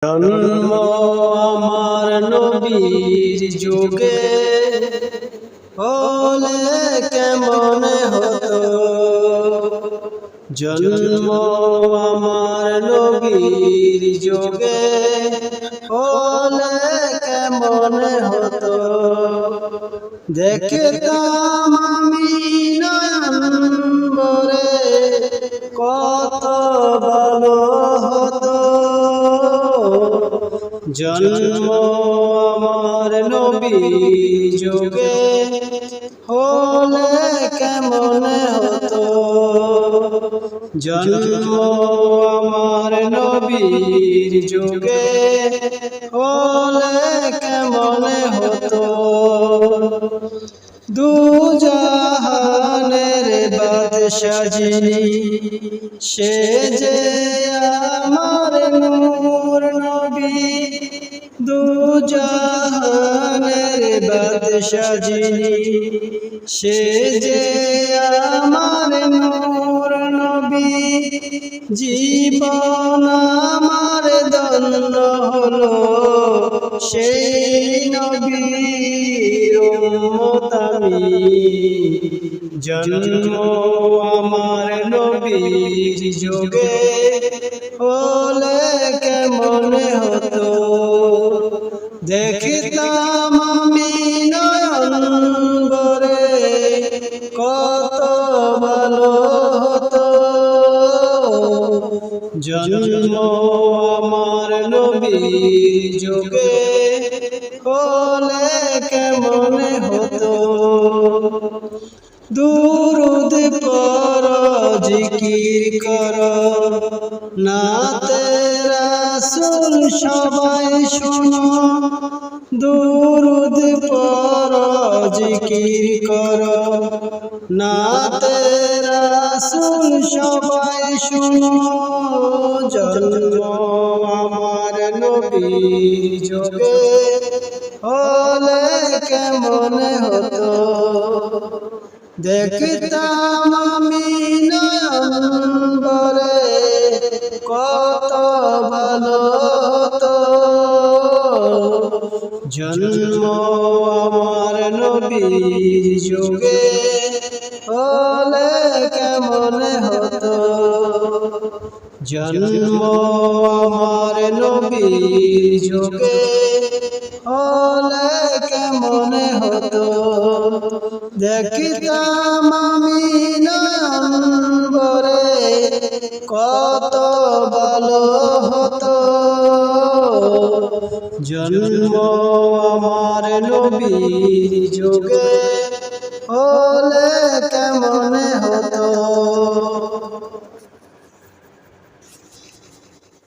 জন্ম আমার নবীর যুগে হলে কেমন হতো। জন্ম আমার নবীর যুগে হলে কেমন হতো। দেখতাম আমি নয়ন ভরে কত ভালো হতো। জন্ম আমার নবীর যুগে হলে কেমন হতো। জন্ম আমার নবীর যুগে হলে কেমন হতো। দু জাহানের বাদশা যিনি, সে যে আমার নূর নবী। দু জাহানের বাদশা যিনি, সে যে আমার নূর নবী। জীবন আমার ধন্য হলো সেই নবীর উম্মত আমি। জন্ম আমার নবীর যুগে হলে কেমন হতো। দেখতাম আমি নয়ন ভরে কত ভালো হতো। জন্ম আমার নবীর যুগে হলে কেমন হতো। দুরূদ পড়ো জিকির করো নাতে রাসূল সবাই শোনো। দুরূদ পড়ো জিকির করো নাতে রাসূল সবাই শোনো। জন্ম আমার নবীর যুগে হলে কেমন হতো। দেখতাম আমি নয়ন ভরে কত ভালো হতো। জন্ম আমার নবীর যুগে হলে কেমন হতো। জন্ম আমার নবীর যুগে হলে কেমন হতো। দেখতাম আমি নয়ন ভরে কত ভালো হতো। জন্ম আমার নবীর যুগে